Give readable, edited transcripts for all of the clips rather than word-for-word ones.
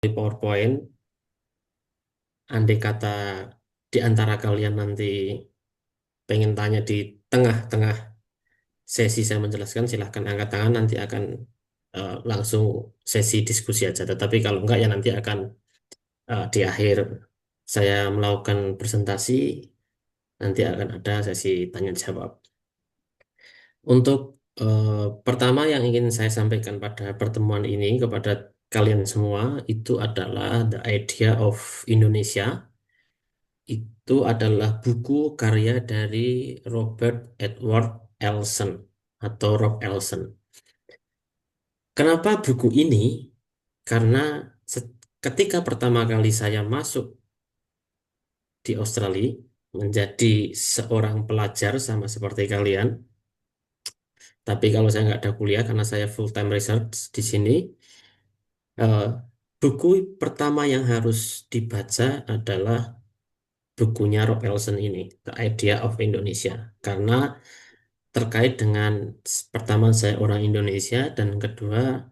di PowerPoint, andai kata di antara kalian nanti pengen tanya di tengah-tengah sesi saya menjelaskan, silahkan angkat tangan, nanti akan langsung sesi diskusi aja. Tetapi kalau enggak ya nanti akan di akhir saya melakukan presentasi, nanti akan ada sesi tanya jawab. Untuk pertama yang ingin saya sampaikan pada pertemuan ini kepada kalian semua itu adalah The Idea of Indonesia. Itu adalah buku karya dari Robert Edward Elson atau Rob Elson. Kenapa buku ini? Karena ketika pertama kali saya masuk di Australia menjadi seorang pelajar sama seperti kalian, tapi kalau saya nggak ada kuliah karena saya full time research di sini, eh, buku pertama yang harus dibaca adalah bukunya Rob Elson ini, The Idea of Indonesia. Karena terkait dengan pertama saya orang Indonesia dan kedua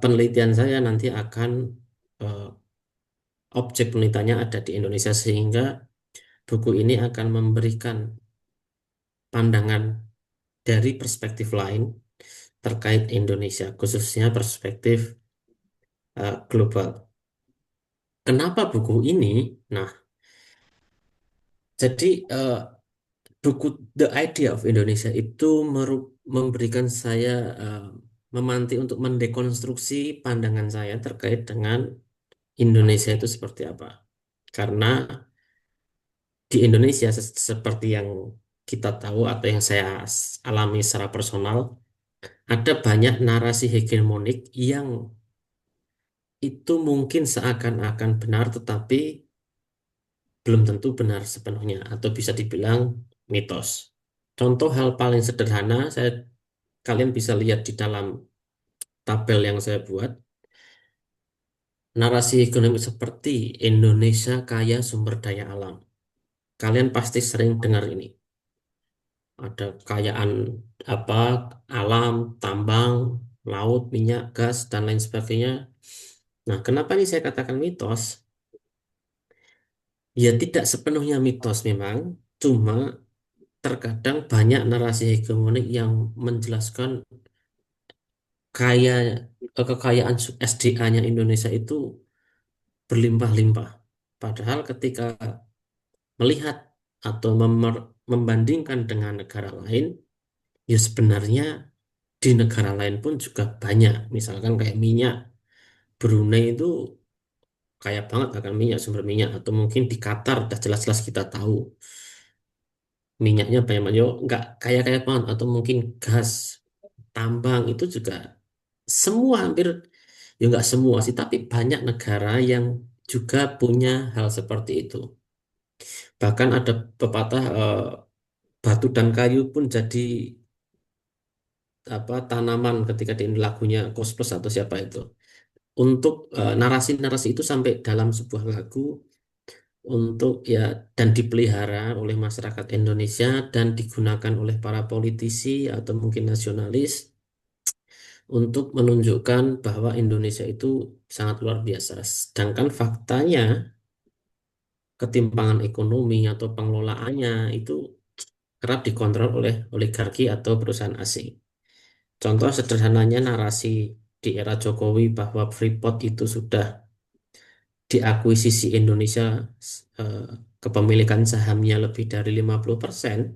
penelitian saya nanti akan eh, objek penelitiannya ada di Indonesia sehingga buku ini akan memberikan pandangan dari perspektif lain terkait Indonesia khususnya perspektif global. Kenapa buku ini? Nah, jadi buku The Idea of Indonesia itu memberikan saya eh, memanti untuk mendekonstruksi pandangan saya terkait dengan Indonesia itu seperti apa. Karena di Indonesia seperti yang kita tahu atau yang saya alami secara personal, ada banyak narasi hegemonik yang itu mungkin seakan-akan benar tetapi belum tentu benar sepenuhnya atau bisa dibilang mitos. Contoh hal paling sederhana, kalian bisa lihat di dalam tabel yang saya buat, narasi ekonomi seperti Indonesia kaya sumber daya alam. Kalian pasti sering dengar ini. Ada kekayaan apa alam, tambang, laut, minyak, gas, dan lain sebagainya. Nah, kenapa ini saya katakan mitos? Ya tidak sepenuhnya mitos memang, cuma terkadang banyak narasi hegemonik yang menjelaskan kaya kekayaan SDA-nya Indonesia itu berlimpah-limpah. Padahal ketika melihat atau membandingkan dengan negara lain, ya sebenarnya di negara lain pun juga banyak. Misalkan kayak minyak, Brunei itu kaya banget akan minyak, sumber minyak. Atau mungkin di Qatar, udah jelas-jelas kita tahu. Minyaknya banyak, banget. Yo, nggak kaya-kaya banget. Atau mungkin gas, tambang itu juga semua hampir, ya nggak semua sih, tapi banyak negara yang juga punya hal seperti itu. Bahkan ada pepatah batu dan kayu pun jadi apa tanaman ketika di lagunya Koes Plus atau siapa itu. Untuk narasi-narasi itu sampai dalam sebuah lagu untuk ya dan dipelihara oleh masyarakat Indonesia dan digunakan oleh para politisi atau mungkin nasionalis untuk menunjukkan bahwa Indonesia itu sangat luar biasa. Sedangkan faktanya ketimpangan ekonomi atau pengelolaannya itu kerap dikontrol oleh oligarki atau perusahaan asing. Contoh sederhananya narasi di era Jokowi bahwa Freeport itu sudah diakuisisi Indonesia eh, kepemilikan sahamnya lebih dari 50%.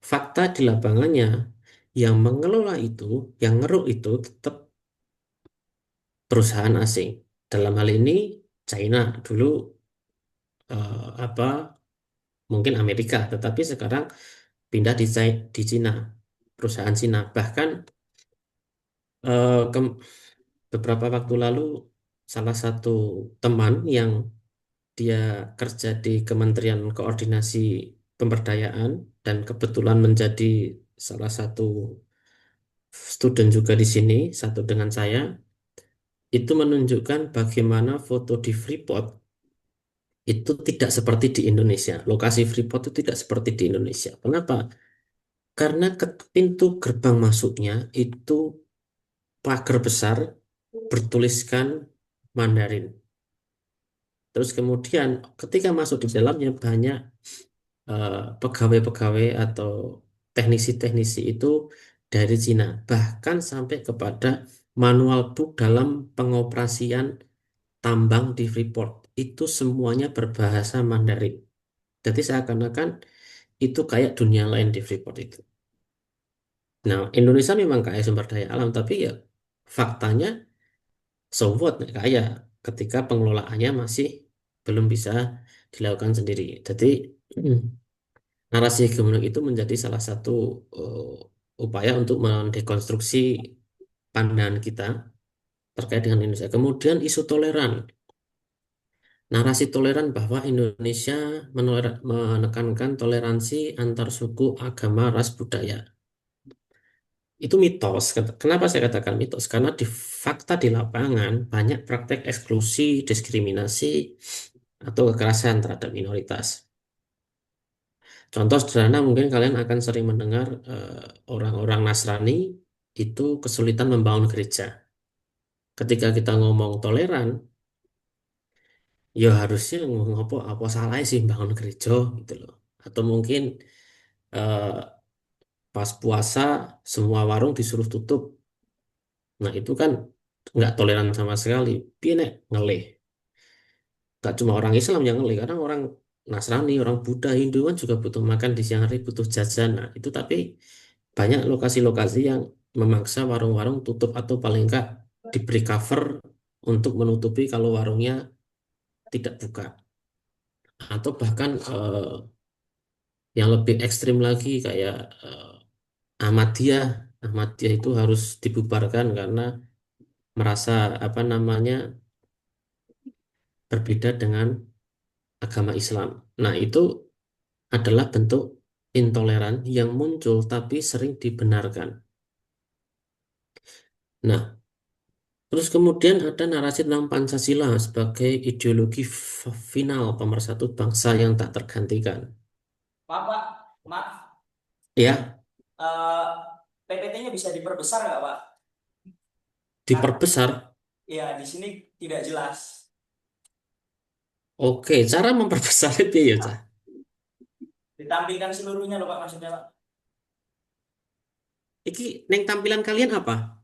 Fakta di lapangannya yang mengelola itu, yang ngeruk itu tetap perusahaan asing. Dalam hal ini China dulu apa mungkin Amerika, tetapi sekarang pindah di Cina, perusahaan Cina. Bahkan beberapa waktu lalu salah satu teman yang dia kerja di Kementerian Koordinasi Pemberdayaan dan kebetulan menjadi salah satu student juga di sini, satu dengan saya, itu menunjukkan bagaimana foto di Freeport itu tidak seperti di Indonesia. Lokasi Freeport itu tidak seperti di Indonesia. Kenapa? Karena pintu gerbang masuknya itu pagar besar bertuliskan Mandarin. Terus kemudian ketika masuk di dalamnya banyak pegawai-pegawai atau teknisi-teknisi itu dari Cina, bahkan sampai kepada manual book dalam pengoperasian tambang di Freeport itu semuanya berbahasa Mandarin. Jadi seakan-akan itu kayak dunia lain di Freeport itu. Nah, Indonesia memang kaya sumber daya alam, tapi ya faktanya so what, nggak kaya ketika pengelolaannya masih belum bisa dilakukan sendiri. Jadi narasi hegemonik itu menjadi salah satu upaya untuk mendekonstruksi pandangan kita terkait dengan Indonesia. Kemudian isu toleran, narasi toleran bahwa Indonesia menekankan toleransi antar suku, agama, ras, budaya. Itu mitos. Kenapa saya katakan mitos? Karena di fakta di lapangan banyak praktek eksklusi, diskriminasi, atau kekerasan terhadap minoritas. Contoh sederhana mungkin kalian akan sering mendengar orang-orang Nasrani itu kesulitan membangun gereja. Ketika kita ngomong toleran, ya harusnya ngomong apa salah sih bangun gereja gitu loh. Atau mungkin eh, pas puasa semua warung disuruh tutup. Nah itu kan nggak toleran sama sekali. Piye nek ngelih. Gak cuma orang Islam yang ngelih, kadang orang Nasrani, orang Buddha, Hindu kan juga butuh makan di siang hari, butuh jajan. Nah itu tapi banyak lokasi-lokasi yang memaksa warung-warung tutup atau paling enggak diberi cover untuk menutupi kalau warungnya tidak buka. Atau bahkan yang lebih ekstrim lagi kayak Ahmadiyah. Ahmadiyah itu harus dibubarkan karena merasa apa namanya berbeda dengan agama Islam. Nah, itu adalah bentuk intoleran yang muncul tapi sering dibenarkan. Nah, terus kemudian ada narasi tentang Pancasila sebagai ideologi final pemersatu bangsa yang tak tergantikan. Maaf, Pak. Maaf. Ya, PPT-nya bisa diperbesar nggak, Pak? Karena diperbesar. ya di sini tidak jelas. Oke, cara memperbesar itu ya, Cah. Ditampilkan seluruhnya loh, Pak, maksudnya, Pak. Iki neng tampilan kalian apa?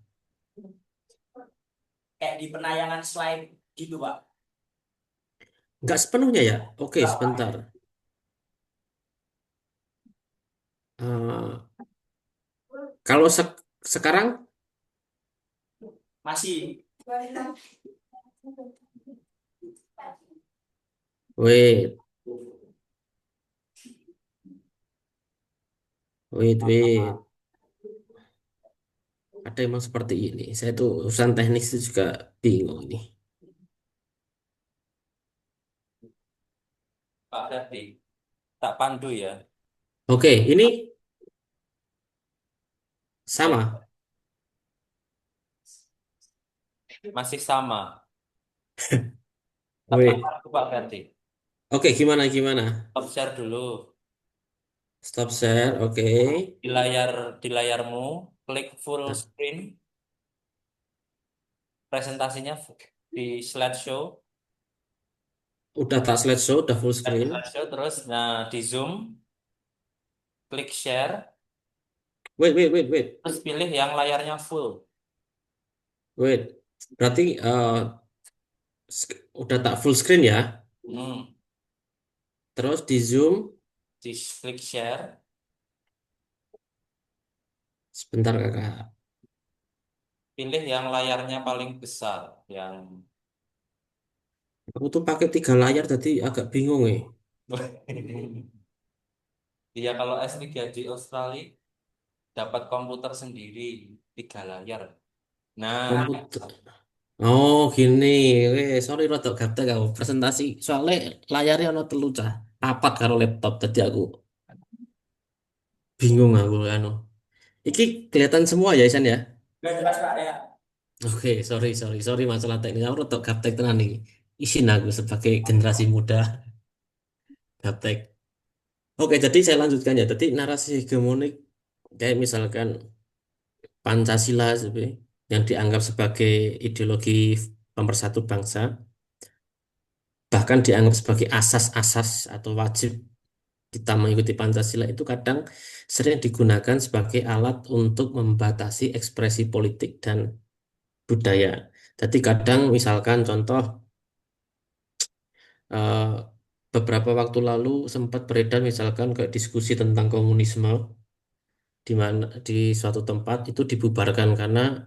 Kayak di penayangan slide gitu, Pak. Nggak sepenuhnya ya? Oke, Enggak, sebentar. Pak. Eh, kalau sekarang, Masih. wait, wait. Ada emang seperti ini. Saya tuh urusan teknis itu juga bingung ini. Pak Ferdi, tak pandu ya. Oke, ini sama. Masih sama. Tepat Wait. waktu, Pak Ferdi. Oke, gimana? Stop share dulu. Stop share, oke. Di layar di layarmu, klik full Nah, screen, presentasinya di slideshow, udah tak slideshow, udah full screen. terus nah di zoom, klik share, Wait. terus pilih yang layarnya full. Wait. Berarti udah tak full screen ya. Hmm. Terus di zoom. Di klik share, Sebentar kakak. pilih yang layarnya paling besar, yang Aku tuh pakai 3 layar tadi agak bingung nih. Iya, kalau S3 di Australia dapat komputer sendiri 3 layar. Nah, Komputer. Oh gini. Sorry rada gaptek aku. Presentasi. Soalnya layarnya ono telu cah. Papat karo laptop. Tadi aku bingung aku anu. Iki kelihatan semua ya Isan ya? nggak jelas, Pak, ya. Oke, sorry masalah teknis. Aku rada gaptek tenan nih. Isin aku sebagai generasi muda gaptek. Oke, jadi saya lanjutkan ya. Jadi narasi hegemonik kayak misalkan Pancasila sebenarnya. yang dianggap sebagai ideologi pemersatu bangsa, bahkan dianggap sebagai asas-asas atau wajib kita mengikuti Pancasila itu kadang sering digunakan sebagai alat untuk membatasi ekspresi politik dan budaya. Jadi kadang misalkan contoh eh, beberapa waktu lalu sempat beredar misalkan kayak diskusi tentang komunisme di mana di suatu tempat itu dibubarkan karena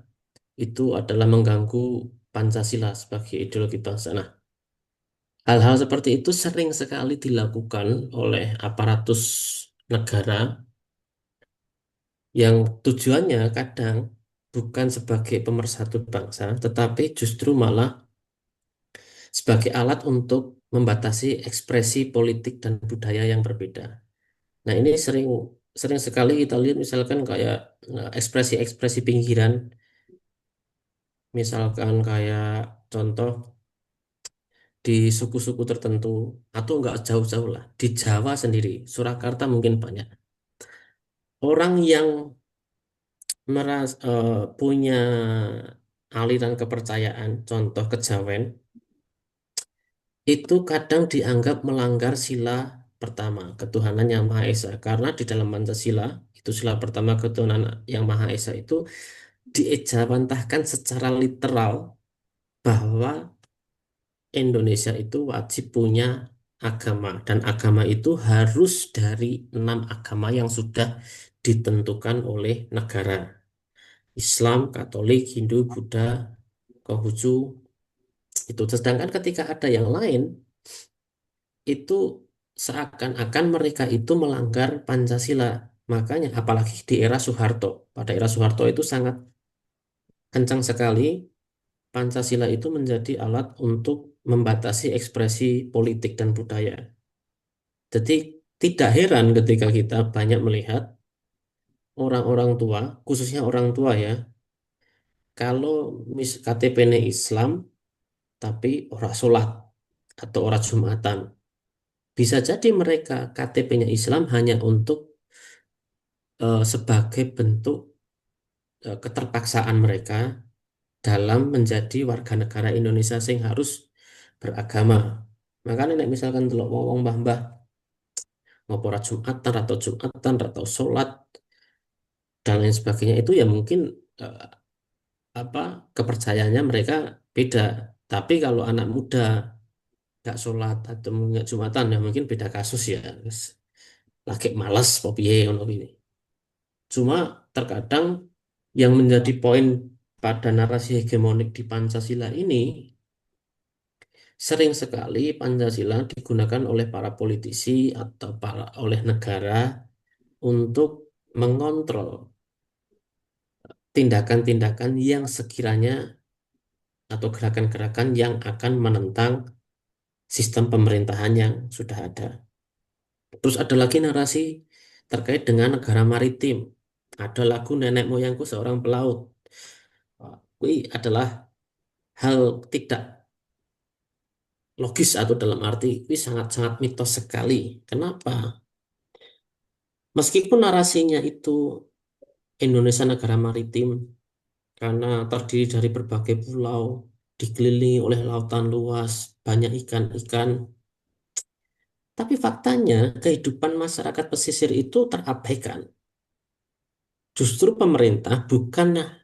itu adalah mengganggu Pancasila sebagai ideologi bangsa. Nah, hal-hal seperti itu sering sekali dilakukan oleh aparatus negara yang tujuannya kadang bukan sebagai pemersatu bangsa, tetapi justru malah sebagai alat untuk membatasi ekspresi politik dan budaya yang berbeda. Nah, ini sering sering sekali kita lihat misalkan kayak ekspresi-ekspresi pinggiran, misalkan kayak contoh di suku-suku tertentu atau enggak jauh-jauh lah di Jawa sendiri, Surakarta mungkin banyak orang yang punya aliran kepercayaan, contoh kejawen, itu kadang dianggap melanggar sila pertama, ketuhanan yang Maha Esa. Karena di dalam Pancasila, itu sila pertama ketuhanan yang Maha Esa itu diejawantahkan secara literal bahwa Indonesia itu wajib punya agama dan agama itu harus dari 6 agama yang sudah ditentukan oleh negara. Islam, Katolik, Hindu, Buddha, Konghucu itu. Sedangkan ketika ada yang lain itu seakan-akan mereka itu melanggar Pancasila. Makanya apalagi di era Soeharto. Pada era Soeharto itu sangat kencang sekali Pancasila itu menjadi alat untuk membatasi ekspresi politik dan budaya. Jadi tidak heran ketika kita banyak melihat orang-orang tua, khususnya orang tua ya, kalau KTP-nya Islam tapi orang sholat atau orang Jumatan, bisa jadi mereka KTP-nya Islam hanya untuk sebagai bentuk keterpaksaan mereka dalam menjadi warga negara Indonesia sing harus beragama. Makanya nek misalkan delok wong mbah-mbah ngopo ora Jumatan atau sholat dan lain sebagainya itu ya mungkin eh, apa kepercayaannya mereka beda. Tapi kalau anak muda nggak sholat atau nggak Jumatan ya mungkin beda kasus ya. Wis, lagi malas apa piye ngono kuwi. Cuma terkadang yang menjadi poin pada narasi hegemonik di Pancasila ini sering sekali Pancasila digunakan oleh para politisi atau oleh negara untuk mengontrol tindakan-tindakan yang sekiranya atau gerakan-gerakan yang akan menentang sistem pemerintahan yang sudah ada. Terus ada lagi narasi terkait dengan negara maritim. Ada lagu nenek moyangku seorang pelaut. Ini adalah hal tidak logis atau dalam arti ini sangat-sangat mitos sekali. Kenapa? Meskipun narasinya itu Indonesia negara maritim karena terdiri dari berbagai pulau, dikelilingi oleh lautan luas, banyak ikan-ikan, tapi faktanya kehidupan masyarakat pesisir itu terabaikan. Justru pemerintah bukanlah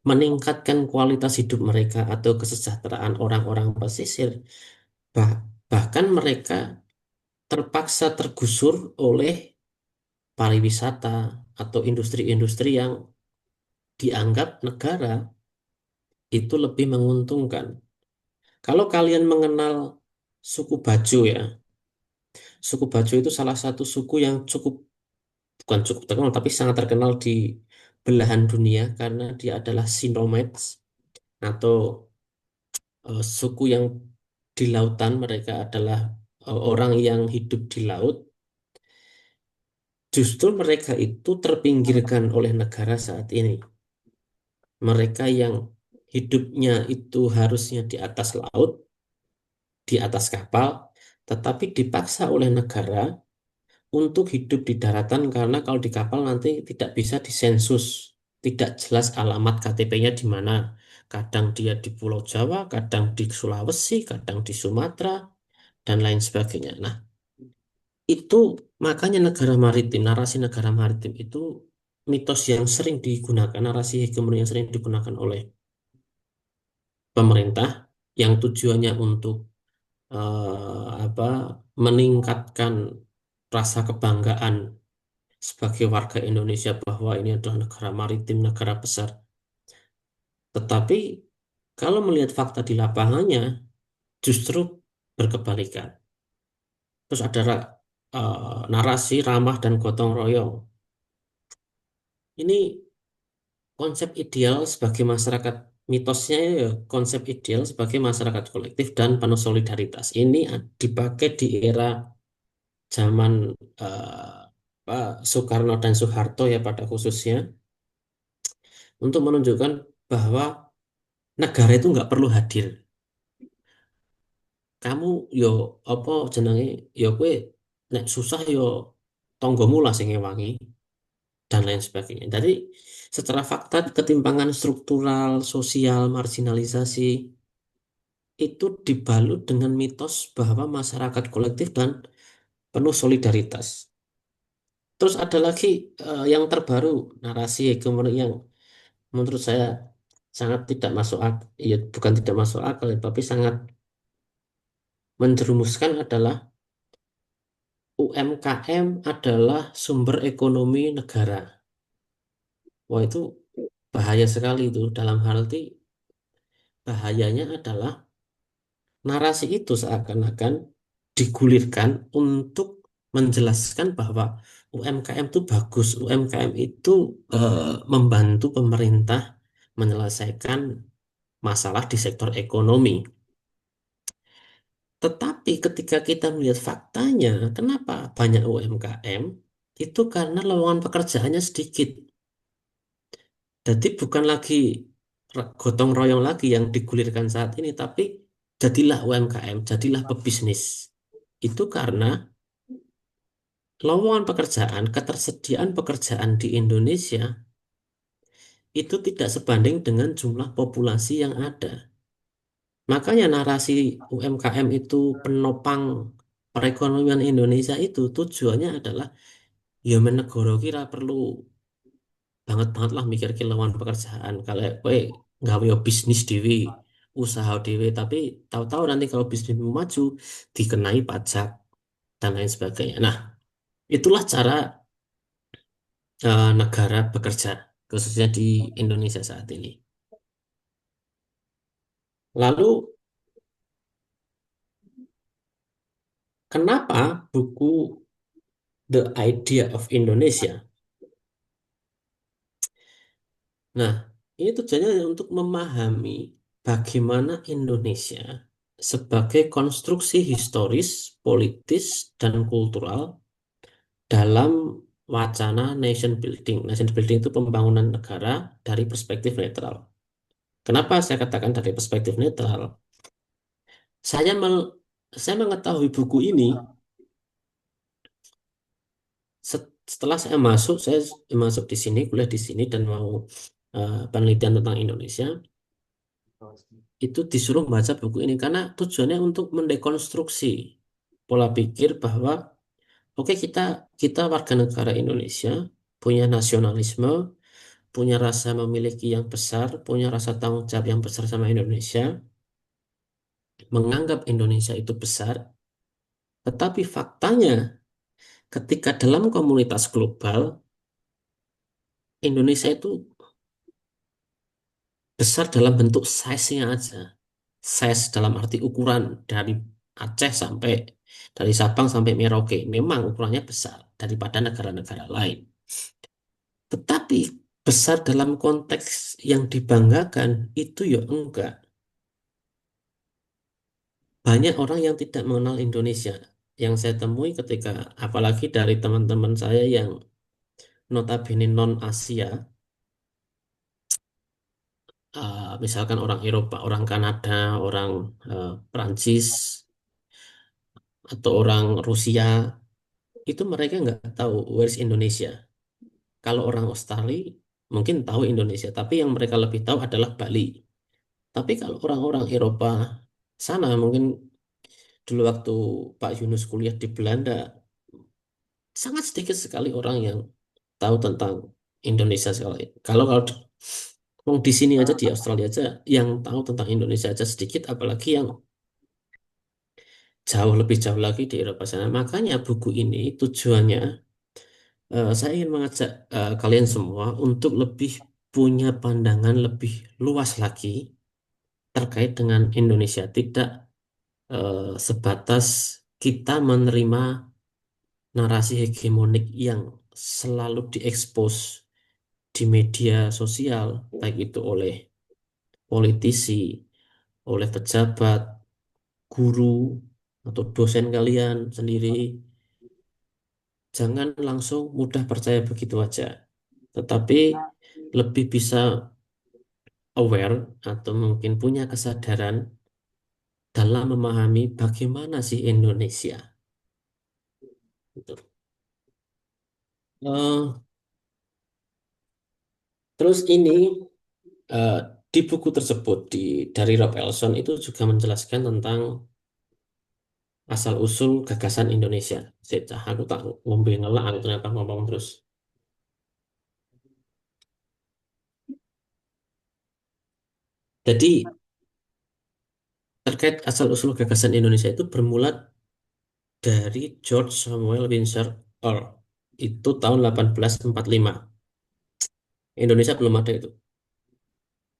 meningkatkan kualitas hidup mereka atau kesejahteraan orang-orang pesisir, bahkan mereka terpaksa tergusur oleh pariwisata atau industri-industri yang dianggap negara itu lebih menguntungkan. Kalau kalian mengenal suku Bajo ya, suku Bajo itu salah satu suku yang bukan cukup terkenal, tapi sangat terkenal di belahan dunia karena dia adalah Sinomads atau suku yang di lautan, mereka adalah orang yang hidup di laut. Justru mereka itu terpinggirkan oleh negara saat ini. Mereka yang hidupnya itu harusnya di atas laut, di atas kapal, tetapi dipaksa oleh negara untuk hidup di daratan karena kalau di kapal nanti tidak bisa disensus. tidak jelas alamat KTP-nya di mana. Kadang dia di Pulau Jawa, kadang di Sulawesi, kadang di Sumatera, dan lain sebagainya. Nah, itu makanya negara maritim, narasi negara maritim itu mitos yang sering digunakan, narasi hegemoni yang sering digunakan oleh pemerintah yang tujuannya untuk apa meningkatkan rasa kebanggaan sebagai warga Indonesia bahwa ini adalah negara maritim, negara besar. Tetapi kalau melihat fakta di lapangannya justru berkebalikan. Terus ada narasi ramah dan gotong royong. Ini konsep ideal sebagai masyarakat, mitosnya ya konsep ideal sebagai masyarakat kolektif dan penuh solidaritas. Ini dipakai di era zaman Pak Soekarno dan Soeharto ya pada khususnya untuk menunjukkan bahwa negara itu nggak perlu hadir. Kamu yo apa jenenge yo kue nek susah yo tonggomu lah sing ngewangi dan lain sebagainya. Jadi secara fakta ketimpangan struktural, sosial, marginalisasi itu dibalut dengan mitos bahwa masyarakat kolektif dan penuh solidaritas. Terus ada lagi yang terbaru narasi hegemoni yang menurut saya sangat tidak masuk akal, ya bukan tidak masuk akal, ya, tapi sangat menjerumuskan adalah UMKM adalah sumber ekonomi negara. Wah itu bahaya sekali itu. Dalam hal itu bahayanya adalah narasi itu seakan-akan digulirkan untuk menjelaskan bahwa UMKM itu bagus. UMKM itu membantu pemerintah menyelesaikan masalah di sektor ekonomi. Tetapi ketika kita melihat faktanya, kenapa banyak UMKM? Itu karena lowongan pekerjaannya sedikit. Jadi bukan lagi gotong royong lagi yang digulirkan saat ini, tapi jadilah UMKM, jadilah pebisnis. Itu karena lowongan pekerjaan, ketersediaan pekerjaan di Indonesia itu tidak sebanding dengan jumlah populasi yang ada. Makanya narasi UMKM itu penopang perekonomian Indonesia itu tujuannya adalah ya menegoro kira perlu banget-banget lah mikir ke lowongan pekerjaan. Kalau kowe gawe bisnis dewi, usaha dewi, tapi tahu-tahu nanti kalau bisnismu maju dikenai pajak dan lain sebagainya. Nah, itulah cara negara bekerja, khususnya di Indonesia saat ini. Lalu, kenapa buku The Idea of Indonesia? Nah, ini tujuannya untuk memahami bagaimana Indonesia sebagai konstruksi historis, politis, dan kultural dalam wacana nation building. Nation building itu pembangunan negara dari perspektif netral. Kenapa saya katakan dari perspektif netral? Saya mel- saya mengetahui buku ini setelah saya masuk, saya masuk di sini, kuliah di sini dan mau penelitian tentang Indonesia, itu disuruh baca buku ini karena tujuannya untuk mendekonstruksi pola pikir bahwa oke kita kita warga negara Indonesia punya nasionalisme, punya rasa memiliki yang besar, punya rasa tanggung jawab yang besar sama Indonesia, menganggap Indonesia itu besar, tetapi faktanya ketika dalam komunitas global Indonesia itu besar dalam bentuk size-nya aja. Size dalam arti ukuran dari Aceh sampai dari Sabang sampai Merauke memang ukurannya besar daripada negara-negara lain. Tetapi besar dalam konteks yang dibanggakan itu ya enggak. Banyak orang yang tidak mengenal Indonesia. Yang saya temui ketika apalagi dari teman-teman saya yang notabene non-Asia, misalkan orang Eropa, orang Kanada, orang Prancis, atau orang Rusia, itu mereka nggak tahu where's Indonesia. Kalau orang Australia, mungkin tahu Indonesia, tapi yang mereka lebih tahu adalah Bali. Tapi kalau orang-orang Eropa sana, mungkin dulu waktu Pak Yunus kuliah di Belanda, sangat sedikit sekali orang yang tahu tentang Indonesia sekali. Kalau kalau wong di sini aja di Australia aja yang tahu tentang Indonesia aja sedikit, apalagi yang jauh lebih jauh lagi di Eropa sana. Makanya buku ini tujuannya saya ingin mengajak kalian semua untuk lebih punya pandangan lebih luas lagi terkait dengan Indonesia. Tidak sebatas kita menerima narasi hegemonik yang selalu diekspos di media sosial, baik itu oleh politisi, oleh pejabat, guru, atau dosen kalian sendiri. Jangan langsung mudah percaya begitu aja, tetapi lebih bisa aware atau mungkin punya kesadaran dalam memahami bagaimana sih Indonesia. Gitu. Eh, terus ini eh, di buku tersebut dari Rob Elson itu juga menjelaskan tentang asal-usul gagasan Indonesia. Sejak aku tak ngombe ngelak, aku ternyata ngomong terus. Jadi terkait asal-usul gagasan Indonesia itu bermula dari George Samuel Windsor Earl. Itu tahun 1845. Indonesia belum ada itu.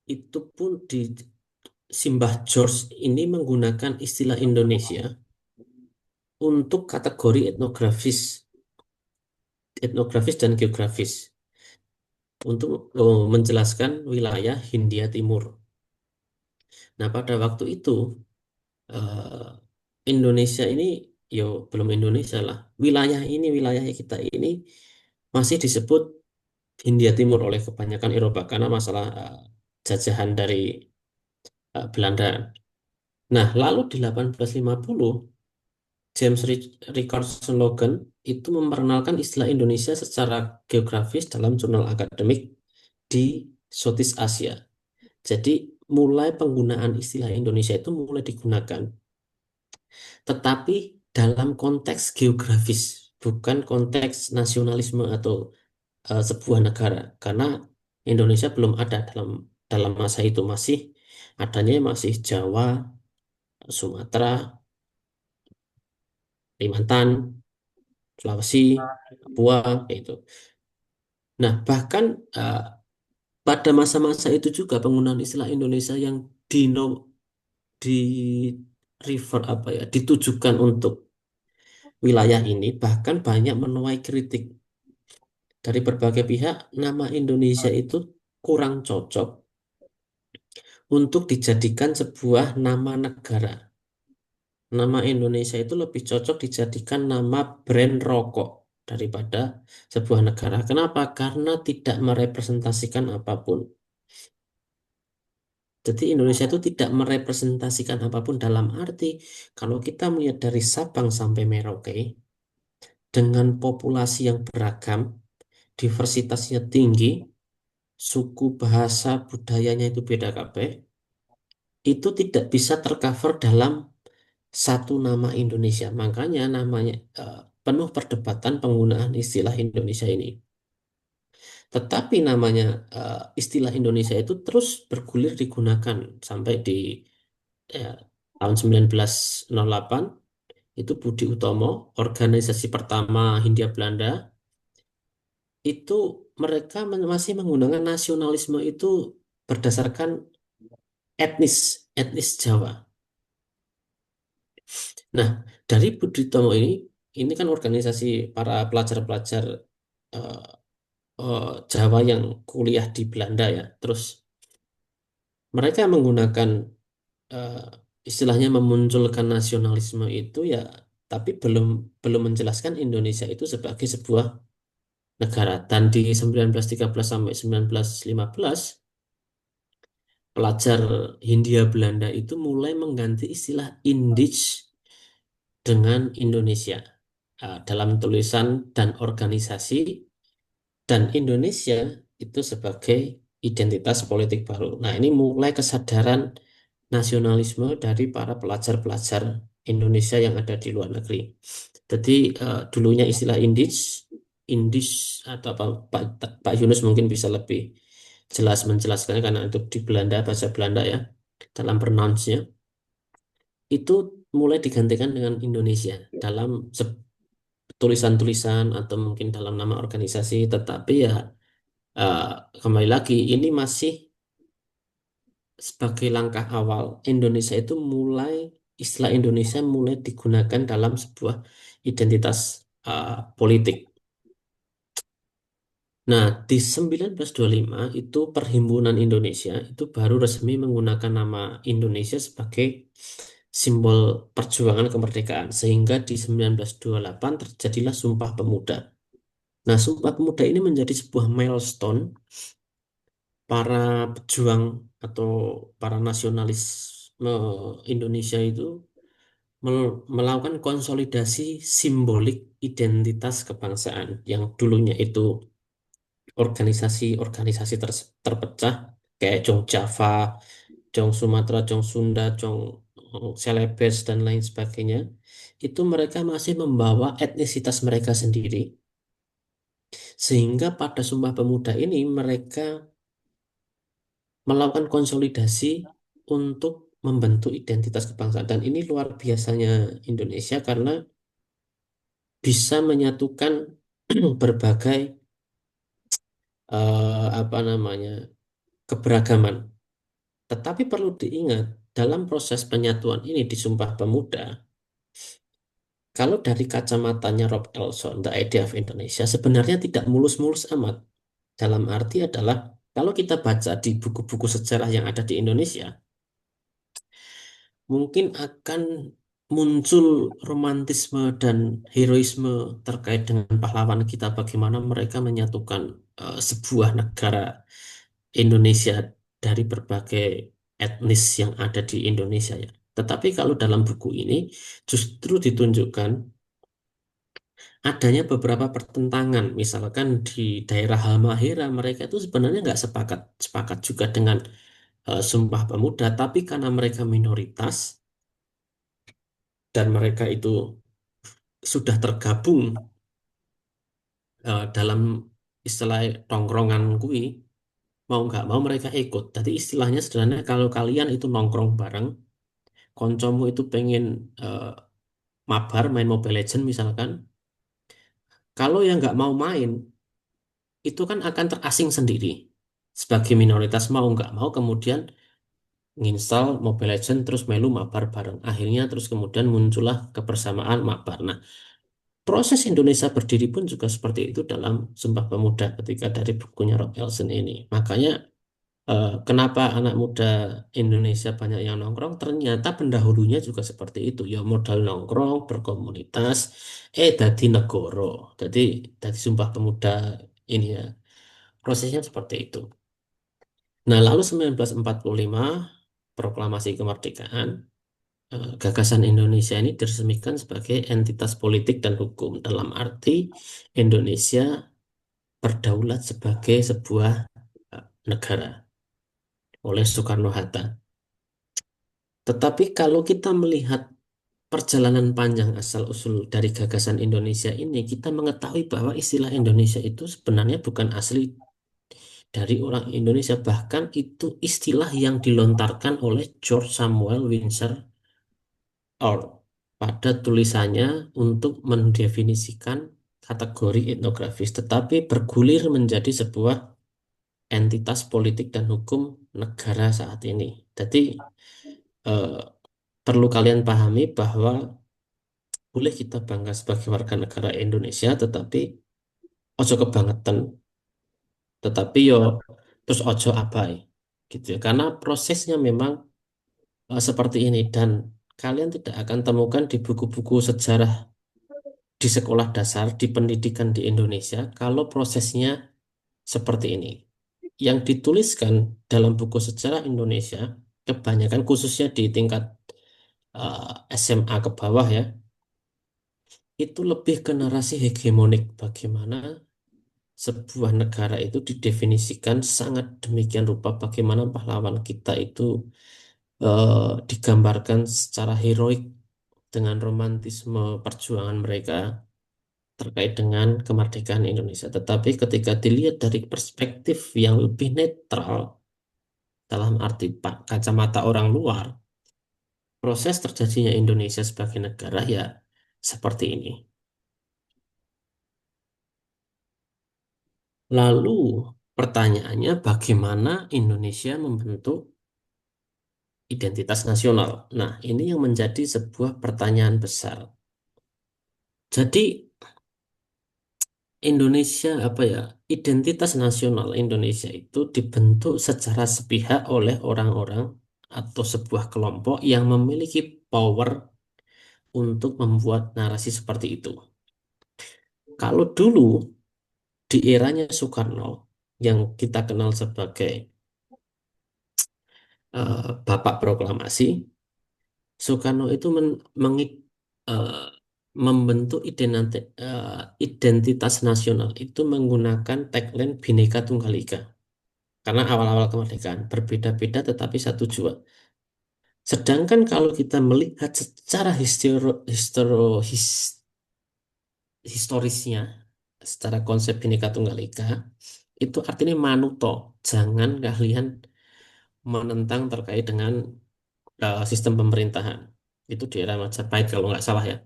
Itu pun di Simbah George ini menggunakan istilah Indonesia untuk kategori etnografis dan geografis untuk menjelaskan wilayah Hindia Timur. Nah, pada waktu itu eh, Indonesia ini, yo belum Indonesia lah, wilayah kita ini masih disebut Hindia Timur oleh kebanyakan Eropa karena masalah jajahan dari Belanda. Nah, lalu di 1850 Richardson Logan itu memperkenalkan istilah Indonesia secara geografis dalam jurnal akademik di Southeast Asia. Jadi mulai penggunaan istilah Indonesia itu mulai digunakan, tetapi dalam konteks geografis, bukan konteks nasionalisme atau sebuah negara. Karena Indonesia belum ada dalam dalam masa itu, masih Jawa, Sumatera, Kalimantan, Sulawesi, Papua, itu. Nah, bahkan eh, pada masa-masa itu juga penggunaan istilah Indonesia yang dino, di refer apa ya, ditujukan untuk wilayah ini bahkan banyak menuai kritik dari berbagai pihak. Nama Indonesia itu kurang cocok untuk dijadikan sebuah nama negara. Nama Indonesia itu lebih cocok dijadikan nama brand rokok daripada sebuah negara. Kenapa? Karena tidak merepresentasikan apapun. Jadi Indonesia itu tidak merepresentasikan apapun dalam arti kalau kita melihat dari Sabang sampai Merauke dengan populasi yang beragam, diversitasnya tinggi, suku, bahasa, budayanya itu beda kabeh, itu tidak bisa tercover dalam satu nama Indonesia. Makanya namanya penuh perdebatan penggunaan istilah Indonesia ini. Tetapi namanya istilah Indonesia itu terus bergulir digunakan sampai di eh, tahun 1908 itu Budi Utomo, organisasi pertama Hindia Belanda, itu mereka masih menggunakan nasionalisme itu berdasarkan etnis Jawa. Nah, dari Budi Utomo ini kan organisasi para pelajar-pelajar eh, Jawa yang kuliah di Belanda ya. Terus mereka menggunakan eh, istilahnya memunculkan nasionalisme itu ya, tapi belum belum menjelaskan Indonesia itu sebagai sebuah negara. Dan di 1913 sampai 1915 pelajar Hindia Belanda itu mulai mengganti istilah Indich dengan Indonesia dalam tulisan dan organisasi. Dan Indonesia itu sebagai identitas politik baru. Nah, ini mulai kesadaran nasionalisme dari para pelajar-pelajar Indonesia yang ada di luar negeri. Jadi dulunya istilah Indis, Indis atau apa Pak Yunus mungkin bisa lebih jelas menjelaskan karena itu di Belanda bahasa Belanda ya dalam pronounce-nya itu mulai digantikan dengan Indonesia dalam tulisan-tulisan atau mungkin dalam nama organisasi, tetapi ya eh, kembali lagi ini masih sebagai langkah awal. Indonesia itu mulai istilah Indonesia mulai digunakan dalam sebuah identitas politik. Nah, di 1925 itu Perhimpunan Indonesia itu baru resmi menggunakan nama Indonesia sebagai simbol perjuangan kemerdekaan. Sehingga di 1928 terjadilah Sumpah Pemuda. Nah, Sumpah Pemuda ini menjadi sebuah milestone para pejuang atau para nasionalisme Indonesia itu melakukan konsolidasi simbolik identitas kebangsaan yang dulunya itu organisasi-organisasi terpecah kayak Jong Java, Jong Sumatera, Jong Sunda, Jong Celebes dan lain sebagainya. Itu mereka masih membawa etnisitas mereka sendiri sehingga pada Sumpah Pemuda ini mereka melakukan konsolidasi untuk membentuk identitas kebangsaan. Dan ini luar biasanya Indonesia karena bisa menyatukan berbagai apa namanya keberagaman. Tetapi perlu diingat dalam proses penyatuan ini di Sumpah Pemuda, kalau dari kacamatanya Rob Elson, The Idea of Indonesia, sebenarnya tidak mulus-mulus amat. Dalam arti adalah kalau kita baca di buku-buku sejarah yang ada di Indonesia, mungkin akan muncul romantisme dan heroisme terkait dengan pahlawan kita, bagaimana mereka menyatukan sebuah negara Indonesia dari berbagai etnis yang ada di Indonesia ya. Tetapi kalau dalam buku ini justru ditunjukkan adanya beberapa pertentangan, misalkan di daerah Halmahera mereka itu sebenarnya nggak sepakat sepakat juga dengan Sumpah Pemuda, tapi karena mereka minoritas dan mereka itu sudah tergabung dalam istilah tongkrongan kui mau nggak mau mereka ikut. Jadi istilahnya sederhana kalau kalian itu nongkrong bareng, koncomu itu pengen eh, mabar main Mobile Legends misalkan, kalau yang nggak mau main itu kan akan terasing sendiri. Sebagai minoritas mau nggak mau kemudian nginstal Mobile Legends terus melu mabar bareng. Akhirnya terus kemudian muncullah kebersamaan mabar. Nah, proses Indonesia berdiri pun juga seperti itu dalam Sumpah Pemuda ketika dari bukunya Rob Elson ini. Makanya kenapa anak muda Indonesia banyak yang nongkrong? Ternyata pendahulunya juga seperti itu. Ya modal nongkrong, berkomunitas, dadi negoro. Jadi Sumpah Pemuda ini ya prosesnya seperti itu. Nah, lalu 1945 Proklamasi Kemerdekaan, gagasan Indonesia ini diresmikan sebagai entitas politik dan hukum dalam arti Indonesia berdaulat sebagai sebuah negara oleh Soekarno-Hatta. Tetapi kalau kita melihat perjalanan panjang asal-usul dari gagasan Indonesia ini, kita mengetahui bahwa istilah Indonesia itu sebenarnya bukan asli dari orang Indonesia. Bahkan itu istilah yang dilontarkan oleh George Samuel Windsor Earp pada tulisannya untuk mendefinisikan kategori etnografis, tetapi bergulir menjadi sebuah entitas politik dan hukum negara saat ini. Jadi eh, perlu kalian pahami bahwa boleh kita bangga sebagai warga negara Indonesia, tetapi ojo kebangetan, tetapi yo terus ojo abai, gitu ya. Karena prosesnya memang seperti ini dan kalian tidak akan temukan di buku-buku sejarah di sekolah dasar, di pendidikan di Indonesia, kalau prosesnya seperti ini. Yang dituliskan dalam buku sejarah Indonesia, kebanyakan khususnya di tingkat SMA ke bawah ya, itu lebih ke narasi hegemonik bagaimana sebuah negara itu didefinisikan sangat demikian rupa bagaimana pahlawan kita itu digambarkan secara heroik dengan romantisme perjuangan mereka terkait dengan kemerdekaan Indonesia. Tetapi ketika dilihat dari perspektif yang lebih netral, dalam arti kacamata orang luar, proses terjadinya Indonesia sebagai negara ya seperti ini. Lalu pertanyaannya bagaimana Indonesia membentuk identitas nasional? Nah, ini yang menjadi sebuah pertanyaan besar. Jadi Indonesia apa ya? Identitas nasional Indonesia itu dibentuk secara sepihak oleh orang-orang atau sebuah kelompok yang memiliki power untuk membuat narasi seperti itu. Kalau dulu di eranya Soekarno yang kita kenal sebagai Bapak Proklamasi, Soekarno itu eh, membentuk identitas nasional itu menggunakan tagline Bhinneka Tunggal Ika. Karena awal-awal kemerdekaan berbeda-beda tetapi satu jua. Sedangkan kalau kita melihat secara historisnya, secara konsep Bhinneka Tunggal Ika, itu artinya manuto, jangan kalian menentang terkait dengan sistem pemerintahan. Itu di era Majapahit kalau nggak salah ya.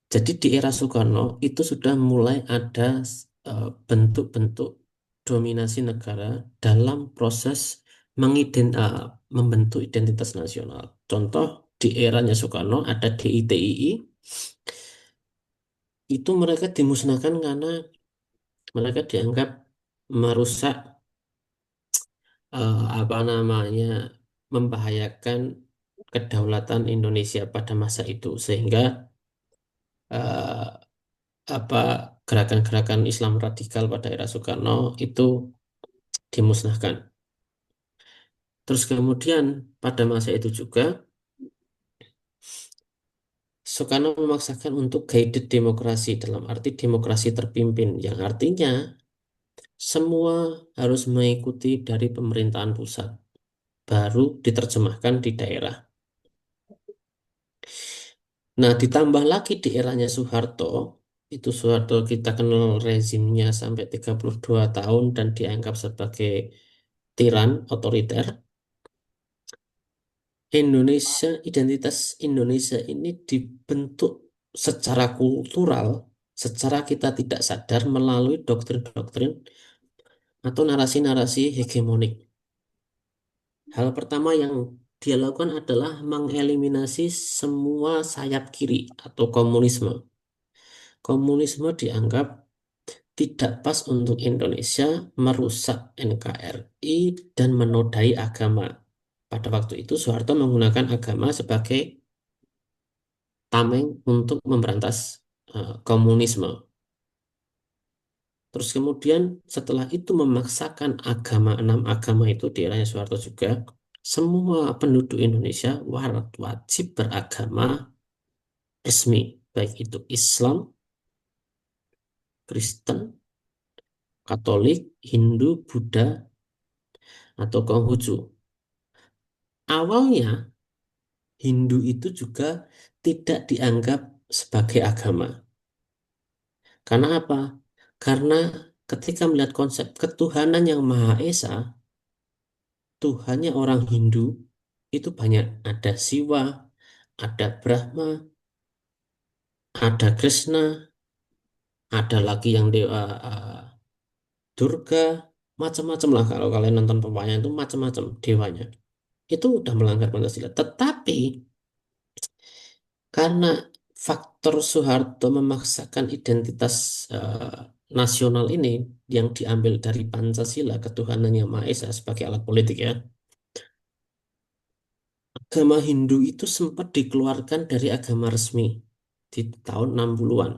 Jadi di era Soekarno itu sudah mulai ada bentuk-bentuk dominasi negara dalam proses membentuk identitas nasional. Contoh di eranya Soekarno ada DITII, itu mereka dimusnahkan karena mereka dianggap merusak apa namanya membahayakan kedaulatan Indonesia pada masa itu sehingga eh, apa gerakan-gerakan Islam radikal pada era Soekarno itu dimusnahkan. Terus kemudian pada masa itu juga Soekarno memaksakan untuk guided demokrasi dalam arti demokrasi terpimpin yang artinya semua harus mengikuti dari pemerintahan pusat baru diterjemahkan di daerah. Nah, ditambah lagi di eranya Soeharto, itu Soeharto kita kenal rezimnya sampai 32 tahun dan dianggap sebagai tiran otoriter. Identitas Indonesia ini dibentuk secara kultural, secara kita tidak sadar melalui doktrin-doktrin atau narasi-narasi hegemonik. Hal pertama yang dia lakukan adalah mengeliminasi semua sayap kiri atau komunisme. Komunisme dianggap tidak pas untuk Indonesia, merusak NKRI, dan menodai agama. Pada waktu itu Soeharto menggunakan agama sebagai tameng untuk memberantas komunisme. Terus kemudian setelah itu memaksakan enam agama itu di eranya Soeharto juga, semua penduduk Indonesia wajib beragama resmi, baik itu Islam, Kristen, Katolik, Hindu, Buddha, atau Konghucu. Awalnya Hindu itu juga tidak dianggap sebagai agama. Karena apa? Karena ketika melihat konsep ketuhanan yang Maha Esa, Tuhannya orang Hindu itu banyak. Ada Siwa, ada Brahma, ada Krishna, ada lagi yang dewa Durga, macam-macam lah kalau kalian nonton pewayangan itu macam-macam dewanya. Itu udah melanggar Pancasila. Tetapi karena faktor Soeharto memaksakan identitas nasional ini yang diambil dari Pancasila, ketuhanan yang Maha Esa sebagai alat politik ya. Agama Hindu itu sempat dikeluarkan dari agama resmi di tahun 60-an.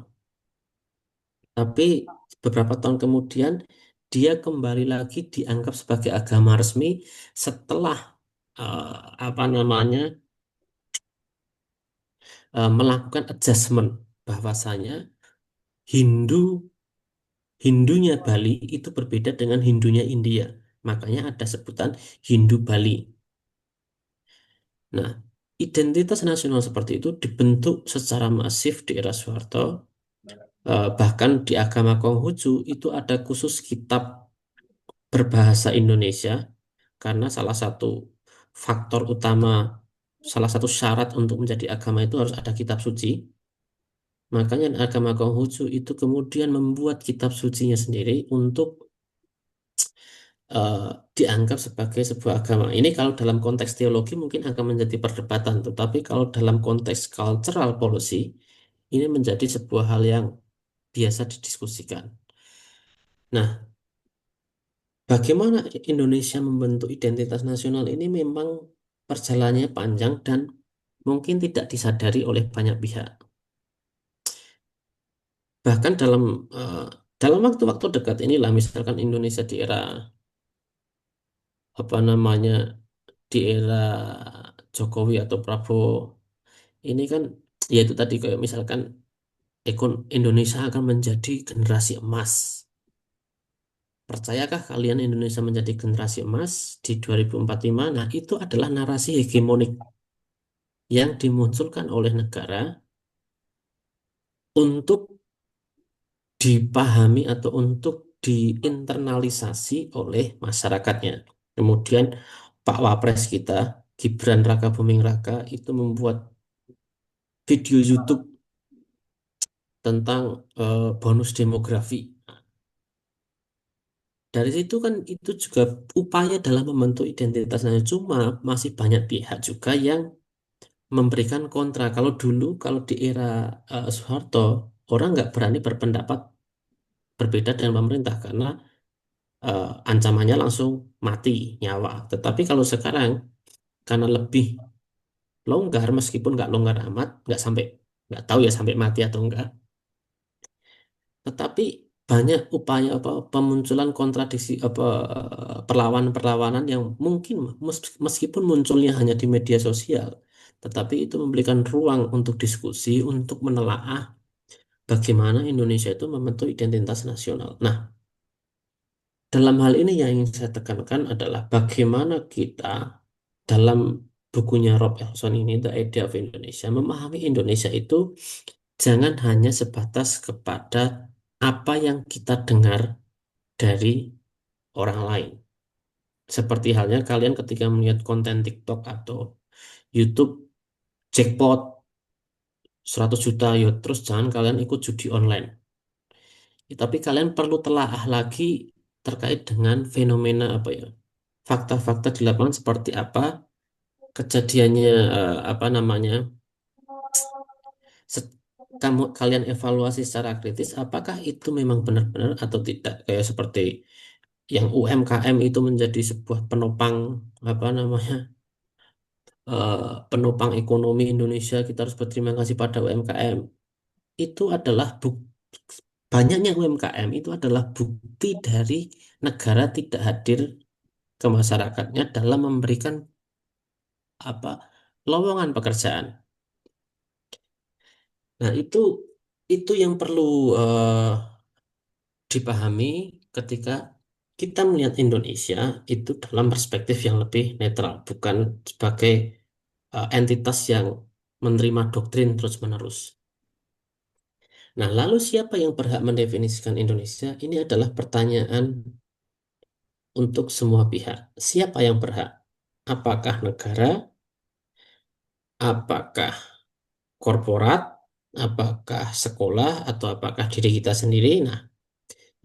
Tapi beberapa tahun kemudian dia kembali lagi dianggap sebagai agama resmi setelah eh, apa namanya melakukan adjustment bahwasanya Hindu Hindunya Bali itu berbeda dengan Hindunya India. Makanya ada sebutan Hindu Bali. Nah, identitas nasional seperti itu dibentuk secara masif di era Soeharto. Bahkan di agama Konghucu itu ada khusus kitab berbahasa Indonesia karena salah satu faktor utama, salah satu syarat untuk menjadi agama itu harus ada kitab suci. Makanya agama Konghucu itu kemudian membuat kitab sucinya sendiri untuk eh, dianggap sebagai sebuah agama. Ini kalau dalam konteks teologi mungkin akan menjadi perdebatan, tetapi kalau dalam konteks cultural policy ini menjadi sebuah hal yang biasa didiskusikan. Nah, bagaimana Indonesia membentuk identitas nasional ini memang perjalanannya panjang dan mungkin tidak disadari oleh banyak pihak. Bahkan eh, dalam waktu-waktu dekat inilah misalkan Indonesia di era apa namanya di era Jokowi atau Prabowo ini kan ya itu tadi kayak misalkan Indonesia akan menjadi generasi emas. Percayakah kalian Indonesia menjadi generasi emas di 2045? Nah, itu adalah narasi hegemonik yang dimunculkan oleh negara untuk dipahami atau untuk diinternalisasi oleh masyarakatnya. Kemudian Pak Wapres kita, Gibran Rakabuming Raka, itu membuat video YouTube tentang bonus demografi. Dari situ kan itu juga upaya dalam membentuk identitasnya. Cuma masih banyak pihak juga yang memberikan kontra. Kalau dulu, kalau di era Soeharto, orang nggak berani berpendapat berbeda dengan pemerintah karena ancamannya langsung mati nyawa. Tetapi kalau sekarang karena lebih longgar, meskipun nggak longgar amat, nggak tahu ya sampai mati atau enggak. Tetapi banyak upaya apa pemunculan kontradiksi apa perlawanan-perlawanan yang mungkin meskipun munculnya hanya di media sosial, tetapi itu memberikan ruang untuk diskusi, untuk menelaah bagaimana Indonesia itu membentuk identitas nasional. Nah, dalam hal ini yang ingin saya tekankan adalah bagaimana kita dalam bukunya Rob Elson ini, The Idea of Indonesia, memahami Indonesia itu jangan hanya sebatas kepada apa yang kita dengar dari orang lain. Seperti halnya kalian ketika melihat konten TikTok atau YouTube jackpot 100 juta, ya terus jangan kalian ikut judi online. Ya, tapi kalian perlu telaah lagi terkait dengan fenomena apa ya, fakta-fakta di lapangan seperti apa kejadiannya, apa namanya, se- kalian evaluasi secara kritis apakah itu memang benar-benar atau tidak, kayak seperti yang UMKM itu menjadi sebuah penopang apa namanya, eh, penopang ekonomi Indonesia, kita harus berterima kasih pada UMKM. Itu adalah banyaknya UMKM itu adalah bukti dari negara tidak hadir ke masyarakatnya dalam memberikan apa lowongan pekerjaan. Nah, itu yang perlu eh, dipahami ketika kita melihat Indonesia itu dalam perspektif yang lebih netral, bukan sebagai entitas yang menerima doktrin terus-menerus. Nah, lalu siapa yang berhak mendefinisikan Indonesia? Ini adalah pertanyaan untuk semua pihak. Siapa yang berhak? Apakah negara? Apakah korporat? Apakah sekolah? Atau apakah diri kita sendiri? Nah,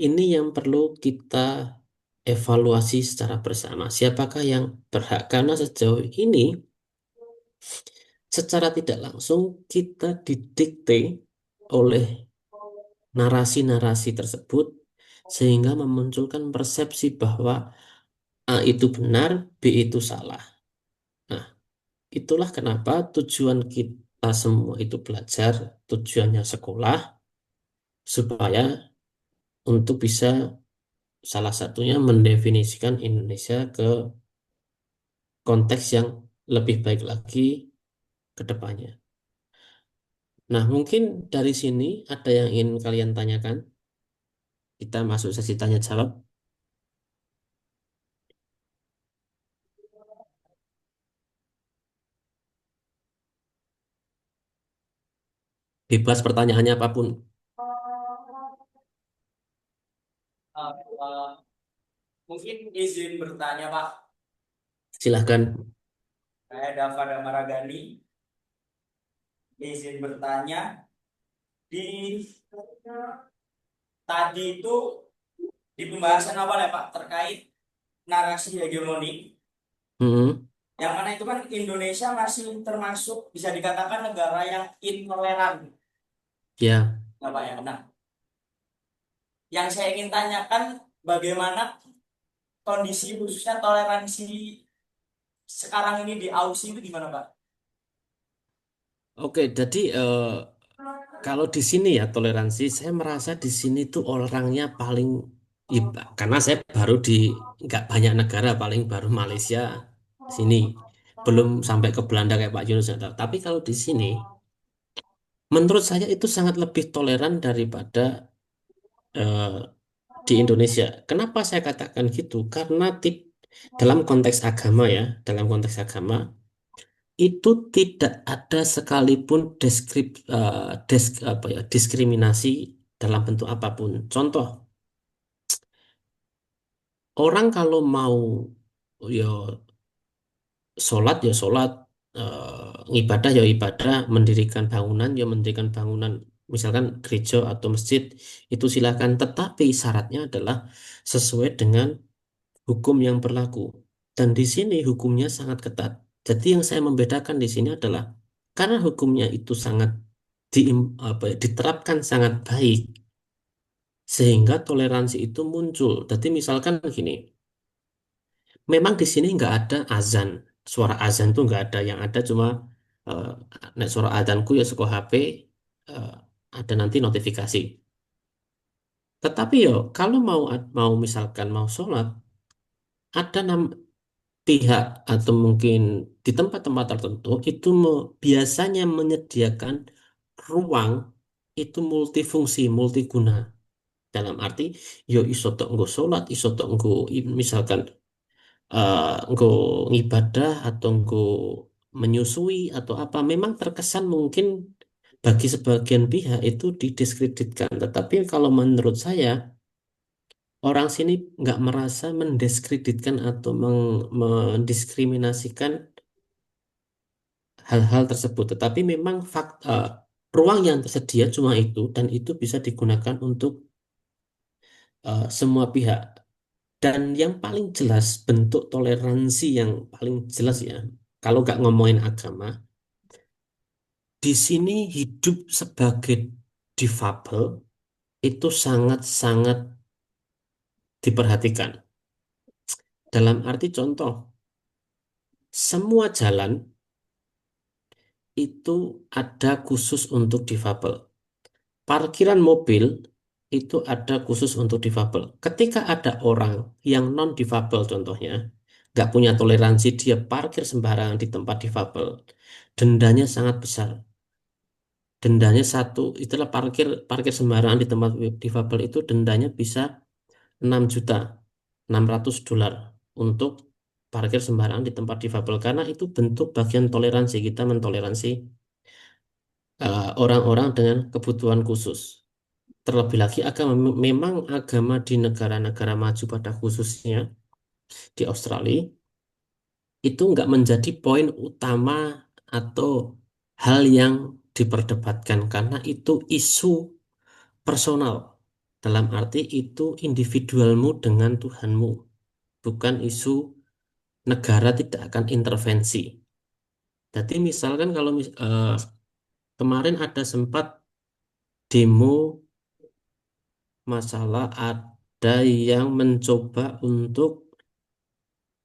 ini yang perlu kita evaluasi secara bersama. Siapakah yang berhak? Karena sejauh ini, secara tidak langsung kita didikte oleh narasi-narasi tersebut sehingga memunculkan persepsi bahwa A itu benar, B itu salah. Nah, itulah kenapa tujuan kita semua itu belajar, tujuannya sekolah, supaya untuk bisa salah satunya mendefinisikan Indonesia ke konteks yang lebih baik lagi ke depannya. Nah, mungkin dari sini ada yang ingin kalian tanyakan. Kita masuk sesi tanya jawab. Bebas pertanyaannya apapun. Eh, Mungkin izin bertanya, Pak. Silahkan. Saya Dava Damaragani. Izin bertanya, di tadi itu di pembahasan awal ya, Pak, terkait narasi hegemoni, Mm-mm. yang mana itu kan Indonesia masih termasuk bisa dikatakan negara yang intoleran, Ya, ya, Pak ya. Nah, yang saya ingin tanyakan bagaimana kondisi khususnya toleransi sekarang ini di Aussie itu gimana, Pak? oke. Jadi kalau di sini ya toleransi, saya merasa di sini tuh orangnya paling, karena saya baru di nggak banyak negara, paling baru Malaysia sini, belum sampai ke Belanda kayak Pak Yunus. Tapi kalau di sini, menurut saya itu sangat lebih toleran daripada eh, di Indonesia. Kenapa saya katakan gitu? Karena dalam konteks agama ya, dalam konteks agama itu tidak ada sekalipun apa ya, diskriminasi dalam bentuk apapun. Contoh, orang kalau mau ya sholat ya sholat, ibadah ya ibadah, mendirikan bangunan ya mendirikan bangunan, misalkan gereja atau masjid, itu silakan. Tetapi syaratnya adalah sesuai dengan hukum yang berlaku. Dan di sini hukumnya sangat ketat. Jadi yang saya membedakan di sini adalah karena hukumnya itu sangat apa ya, diterapkan sangat baik, sehingga toleransi itu muncul. Jadi misalkan gini, memang di sini nggak ada azan, suara azan tuh nggak ada. Yang ada cuma eh, nek suara azanku ya suka HP, eh, ada nanti notifikasi. Tetapi yo kalau mau misalkan mau sholat, ada pihak atau mungkin di tempat-tempat tertentu itu biasanya menyediakan ruang itu multifungsi, multiguna. Dalam arti, yo iso tok nggo sholat, iso tok nggo misalkan nggo ngibadah atau nggo menyusui atau apa. Memang terkesan mungkin bagi sebagian pihak itu didiskreditkan. Tetapi kalau menurut saya, orang sini nggak merasa mendiskreditkan atau mendiskriminasikan hal-hal tersebut. Tetapi memang ruang yang tersedia cuma itu dan itu bisa digunakan untuk semua pihak. Dan yang paling jelas bentuk toleransi yang paling jelas ya, kalau nggak ngomongin agama, di sini hidup sebagai difabel itu sangat-sangat diperhatikan. Dalam arti contoh, semua jalan itu ada khusus untuk difabel. Parkiran mobil itu ada khusus untuk difabel. Ketika ada orang yang non difabel contohnya, nggak punya toleransi, dia parkir sembarangan di tempat difabel, dendanya sangat besar. Dendanya satu, itulah parkir parkir sembarangan di tempat difabel itu dendanya bisa 6.600.000 untuk parkir sembarangan di tempat difabel, karena itu bentuk bagian toleransi, kita mentoleransi orang-orang dengan kebutuhan khusus. Terlebih lagi agama, memang agama di negara-negara maju pada khususnya di Australia itu nggak menjadi poin utama atau hal yang diperdebatkan, karena itu isu personal. Dalam arti itu individualmu dengan Tuhanmu, bukan isu negara tidak akan intervensi. Jadi misalkan kalau kemarin ada sempat demo masalah ada yang mencoba untuk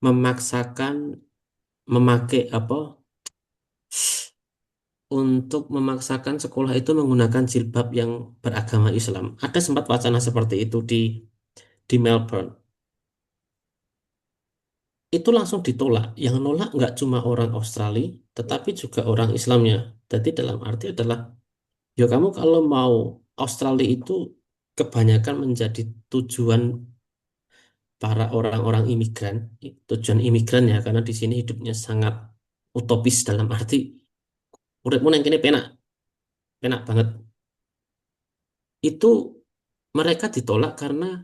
memaksakan memakai apa untuk memaksakan sekolah itu menggunakan jilbab yang beragama Islam. Ada sempat wacana seperti itu di Melbourne. Itu langsung ditolak. Yang nolak nggak cuma orang Australia, tetapi juga orang Islamnya. Jadi dalam arti adalah, ya kamu kalau mau Australia itu kebanyakan menjadi tujuan para orang-orang imigran, tujuan imigran ya, karena di sini hidupnya sangat utopis dalam arti uripmu nang kene penak, penak banget. Itu mereka ditolak karena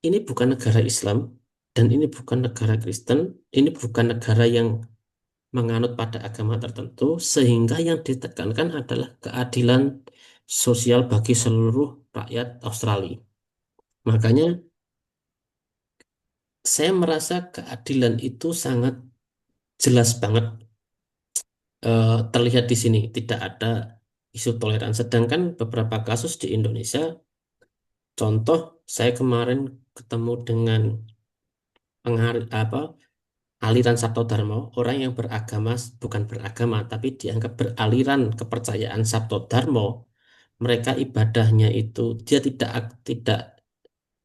ini bukan negara Islam dan ini bukan negara Kristen, ini bukan negara yang menganut pada agama tertentu, sehingga yang ditekankan adalah keadilan sosial bagi seluruh rakyat Australia. Makanya saya merasa keadilan itu sangat jelas banget terlihat di sini. Tidak ada isu toleransi. Sedangkan beberapa kasus di Indonesia, contoh saya kemarin ketemu dengan apa aliran Sabto Darmo, orang yang beragama bukan beragama tapi dianggap beraliran kepercayaan Sabto Darmo, mereka ibadahnya itu dia tidak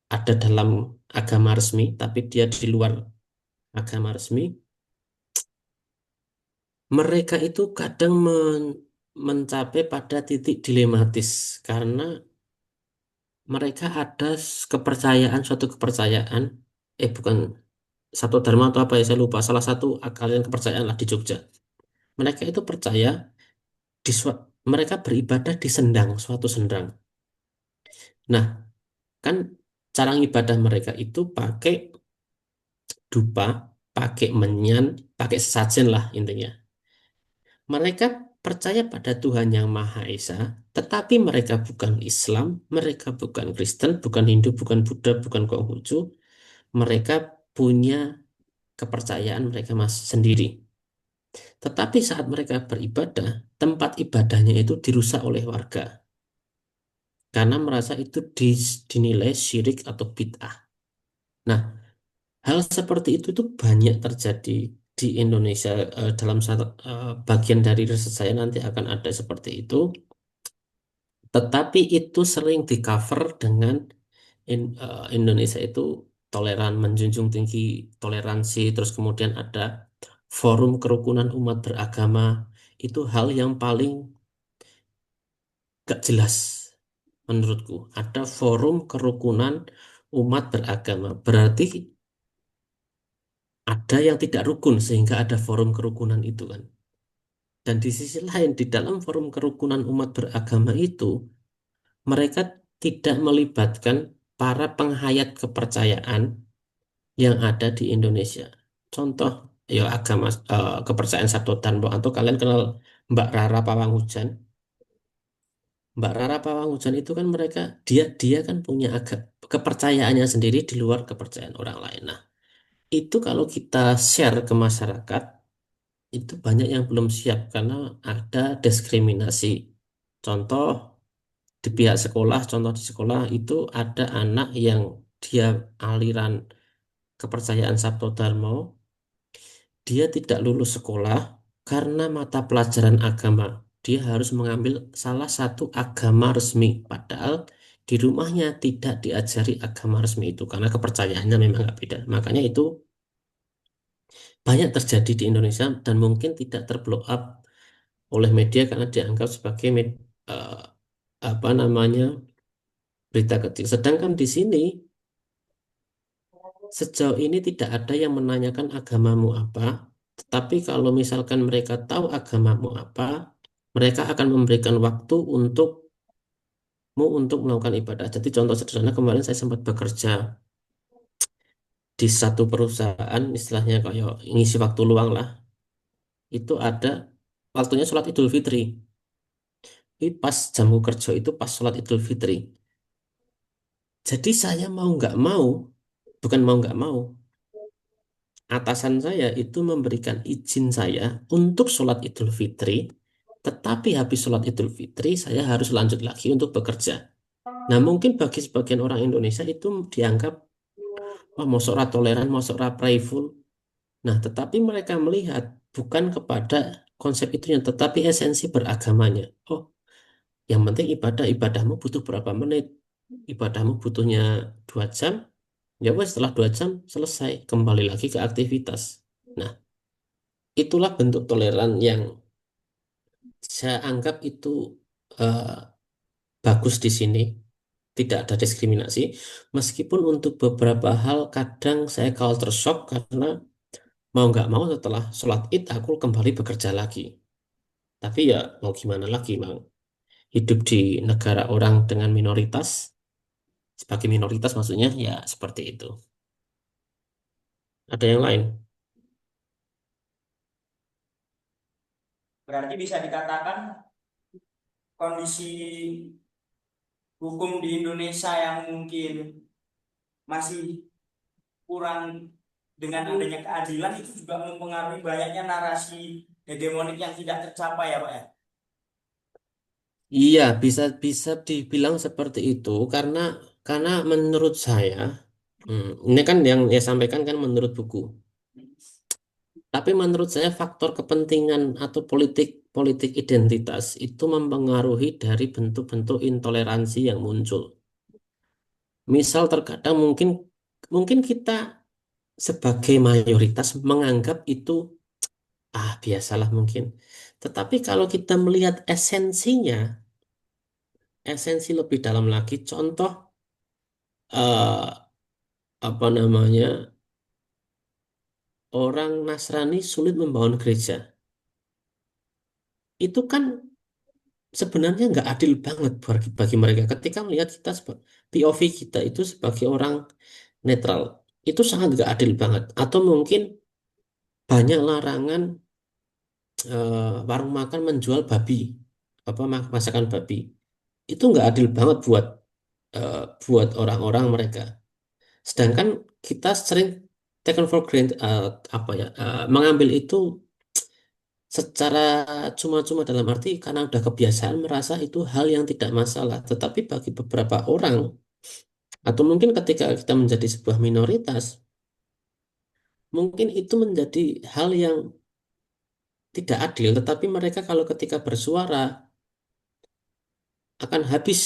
ada dalam agama resmi, tapi dia di luar agama resmi. Mereka itu kadang mencapai pada titik dilematis karena mereka ada kepercayaan, suatu kepercayaan, bukan Sabto Dharma atau apa ya saya lupa, salah satu aliran kepercayaan lah di Jogja. Mereka itu percaya mereka beribadah di sendang, suatu sendang. Nah, kan cara ibadah mereka itu pakai dupa, pakai menyan, pakai sesajen lah intinya. Mereka percaya pada Tuhan yang Maha Esa, tetapi mereka bukan Islam, mereka bukan Kristen, bukan Hindu, bukan Buddha, bukan Konghucu. Mereka punya kepercayaan mereka masih sendiri. Tetapi saat mereka beribadah, tempat ibadahnya itu dirusak oleh warga karena merasa itu dinilai syirik atau bid'ah. Nah, hal seperti itu tuh banyak terjadi di Indonesia. Dalam satu bagian dari riset saya nanti akan ada seperti itu. Tetapi itu sering di cover dengan Indonesia itu toleran, menjunjung tinggi toleransi, terus kemudian ada forum kerukunan umat beragama. Itu hal yang paling gak jelas menurutku. Ada forum kerukunan umat beragama. Berarti ada yang tidak rukun sehingga ada forum kerukunan itu kan. Dan di sisi lain, di dalam forum kerukunan umat beragama itu, mereka tidak melibatkan para penghayat kepercayaan yang ada di Indonesia. Contoh, ya agama kepercayaan Sabto Darmo atau kalian kenal Mbak Rara Pawanghujan. Mbak Rara Pawanghujan itu kan mereka dia kan punya kepercayaannya sendiri di luar kepercayaan orang lain. Nah, itu kalau kita share ke masyarakat itu banyak yang belum siap karena ada diskriminasi. Contoh di pihak sekolah, contoh di sekolah itu ada anak yang dia aliran kepercayaan Sabto Darmo, dia tidak lulus sekolah karena mata pelajaran agama. Dia harus mengambil salah satu agama resmi, padahal di rumahnya tidak diajari agama resmi itu karena kepercayaannya memang nggak beda. Makanya itu banyak terjadi di Indonesia dan mungkin tidak terblow up oleh media karena dianggap sebagai eh, apa namanya berita kecil. Sedangkan di sini sejauh ini tidak ada yang menanyakan agamamu apa, tetapi kalau misalkan mereka tahu agamamu apa, mereka akan memberikan waktu untuk melakukan ibadah. Jadi contoh sederhana kemarin saya sempat bekerja di satu perusahaan, istilahnya kayak ngisi waktu luang lah. Itu ada waktunya sholat Idul Fitri. Tapi pas jamku kerja itu pas sholat Idul Fitri. Jadi saya mau nggak mau, bukan mau nggak mau, atasan saya itu memberikan izin saya untuk sholat Idul Fitri, tetapi habis sholat Idul Fitri saya harus lanjut lagi untuk bekerja. Nah, mungkin bagi sebagian orang Indonesia itu dianggap, wah, mosok ora toleran, mosok ora playful. Nah, tetapi mereka melihat bukan kepada konsep itunya, tetapi esensi beragamanya. Oh, yang penting ibadahmu butuh berapa menit? Ibadahmu butuhnya 2 jam, ya wes setelah 2 jam selesai, kembali lagi ke aktivitas. Nah, itulah bentuk toleran yang saya anggap itu eh, bagus di sini. tidak ada diskriminasi. Meskipun untuk beberapa hal kadang saya culture shock karena mau nggak mau setelah sholat id aku kembali bekerja lagi. Tapi ya mau gimana lagi, Mang. Hidup di negara orang dengan minoritas, sebagai minoritas maksudnya ya seperti itu. Ada yang lain? Berarti bisa dikatakan kondisi hukum di Indonesia yang mungkin masih kurang dengan adanya keadilan itu juga mempengaruhi banyaknya narasi hegemonik yang tidak tercapai ya Pak ya. Iya, bisa bisa dibilang seperti itu karena menurut saya, ini kan yang saya sampaikan kan menurut buku. Tapi menurut saya faktor kepentingan atau politik politik identitas itu mempengaruhi dari bentuk-bentuk intoleransi yang muncul. Misal terkadang mungkin mungkin kita sebagai mayoritas menganggap itu biasalah mungkin. Tetapi kalau kita melihat esensinya, esensi lebih dalam lagi, contoh eh, apa namanya orang Nasrani sulit membangun gereja. Itu kan sebenarnya nggak adil banget bagi mereka ketika melihat kita POV kita itu sebagai orang netral. Itu sangat nggak adil banget. Atau mungkin banyak larangan warung makan menjual babi, apa masakan babi. Itu nggak adil banget buat orang-orang mereka. Sedangkan kita sering taken for granted apa ya mengambil itu secara cuma-cuma dalam arti karena udah kebiasaan merasa itu hal yang tidak masalah. Tetapi bagi beberapa orang atau mungkin ketika kita menjadi sebuah minoritas, mungkin itu menjadi hal yang tidak adil. Tetapi mereka kalau ketika bersuara akan habis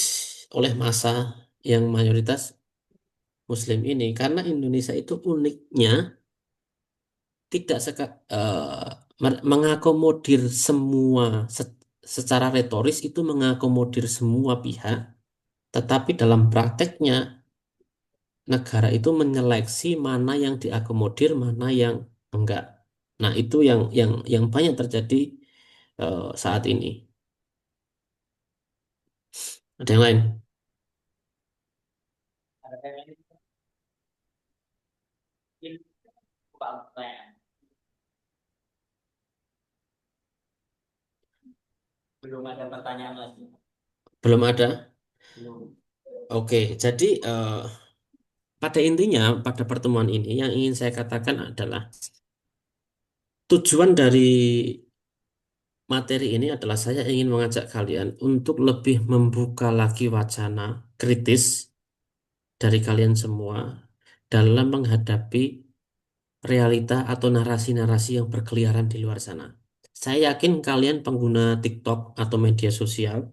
oleh massa yang mayoritas Muslim ini karena Indonesia itu uniknya tidak mengakomodir semua secara retoris itu mengakomodir semua pihak, tetapi dalam prakteknya negara itu menyeleksi mana yang diakomodir, mana yang enggak. Nah, itu yang banyak terjadi saat ini. Ada yang lain? Ada yang mungkin Pak pertanyaan. Belum ada pertanyaan lagi. Belum ada? Belum. Oke, jadi pada intinya pada pertemuan ini yang ingin saya katakan adalah tujuan dari materi ini adalah saya ingin mengajak kalian untuk lebih membuka lagi wacana kritis dari kalian semua dalam menghadapi realita atau narasi-narasi yang berkeliaran di luar sana. Saya yakin kalian pengguna TikTok atau media sosial,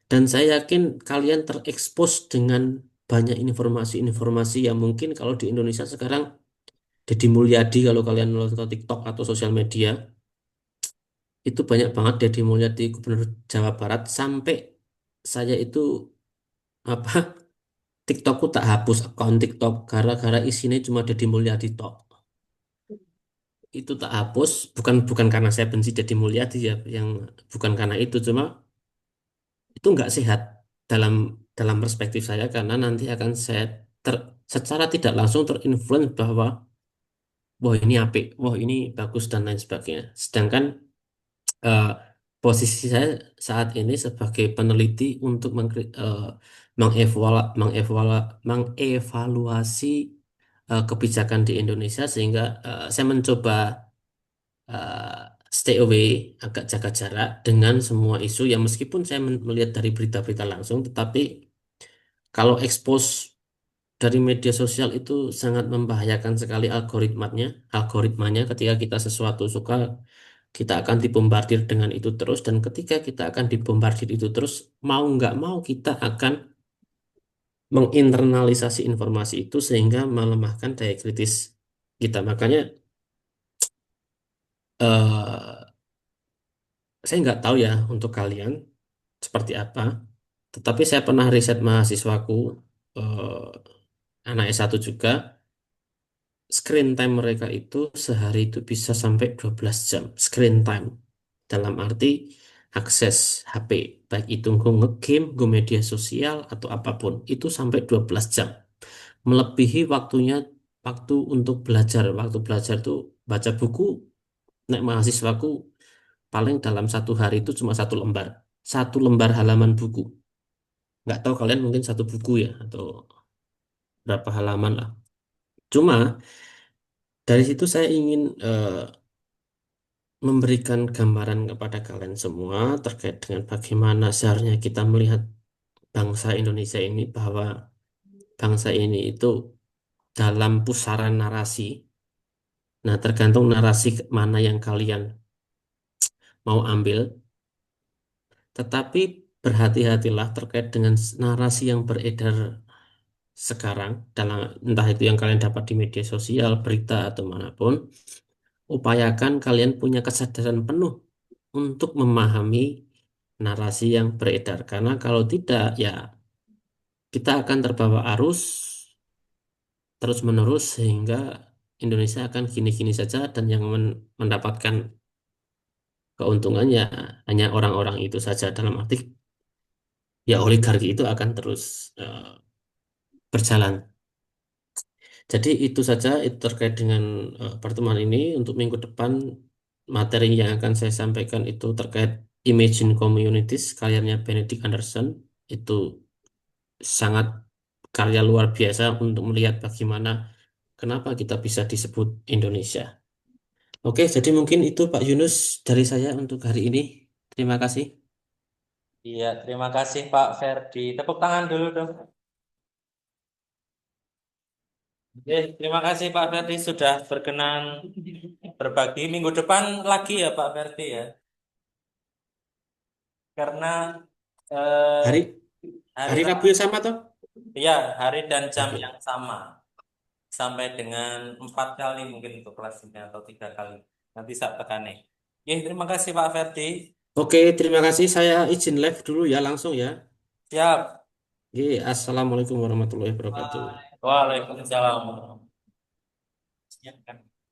dan saya yakin kalian terekspos dengan banyak informasi-informasi yang mungkin kalau di Indonesia sekarang Deddy Mulyadi kalau kalian nonton TikTok atau sosial media itu banyak banget Deddy Mulyadi Gubernur Jawa Barat sampai saya itu apa TikTokku tak hapus akun TikTok gara-gara isinya cuma Deddy Mulyadi tok. Itu tak hapus bukan karena saya benci Deddy Mulyadi ya yang bukan karena itu cuma itu nggak sehat dalam dalam perspektif saya karena nanti akan saya secara tidak langsung terinfluence bahwa wah ini apik, wah ini bagus dan lain sebagainya. Sedangkan eh, posisi saya saat ini sebagai peneliti untuk mengevaluasi kebijakan di Indonesia sehingga saya mencoba eh, stay away, agak jaga jarak dengan semua isu yang meskipun saya melihat dari berita-berita langsung, tetapi kalau expose dari media sosial itu sangat membahayakan sekali algoritmanya ketika kita sesuatu suka kita akan dibombardir dengan itu terus dan ketika kita akan dibombardir itu terus mau nggak mau kita akan menginternalisasi informasi itu sehingga melemahkan daya kritis kita. Makanya saya nggak tahu ya untuk kalian seperti apa. Tetapi saya pernah riset mahasiswaku, anak S1 juga, screen time mereka itu sehari itu bisa sampai 12 jam screen time. Dalam arti akses HP, baik itu nge-game, media sosial, atau apapun, itu sampai 12 jam. Melebihi waktunya, waktu untuk belajar. Waktu belajar tuh baca buku, nek mahasiswaku paling dalam satu hari itu cuma satu lembar. Satu lembar halaman buku. Nggak tahu kalian mungkin satu buku ya, atau berapa halaman lah. Cuma dari situ saya ingin memberikan gambaran kepada kalian semua terkait dengan bagaimana seharusnya kita melihat bangsa Indonesia ini, bahwa bangsa ini itu dalam pusaran narasi. Nah, tergantung narasi mana yang kalian mau ambil, tetapi berhati-hatilah terkait dengan narasi yang beredar sekarang, dalam entah itu yang kalian dapat di media sosial, berita atau manapun. Upayakan kalian punya kesadaran penuh untuk memahami narasi yang beredar, karena kalau tidak ya kita akan terbawa arus terus-menerus, sehingga Indonesia akan gini-gini saja, dan yang mendapatkan keuntungannya hanya orang-orang itu saja, dalam arti ya oligarki itu akan terus berjalan. Jadi itu saja, itu terkait dengan pertemuan ini. Untuk minggu depan materi yang akan saya sampaikan itu terkait Imagine Communities, karyanya Benedict Anderson. Itu sangat karya luar biasa untuk melihat bagaimana kenapa kita bisa disebut Indonesia. Oke, jadi mungkin itu Pak Yunus dari saya untuk hari ini. Terima kasih. Iya, terima kasih Pak Ferdi. Tepuk tangan dulu dong. Oke, terima kasih Pak Ferdi sudah berkenan berbagi. Minggu depan lagi ya Pak Ferdi ya. Karena Hari eh, hari hari Rabu Rabu, yang sama toh? ya hari dan jam yang Oke. sama. Sampai dengan 4 kali mungkin untuk kelasnya atau 3 kali. Nanti saya tekan nih. Oke, terima kasih Pak Ferdi. Oke, terima kasih. Saya izin live dulu ya, langsung ya. Siap. Oke, Assalamualaikum warahmatullahi wabarakatuh. Waalaikumsalam.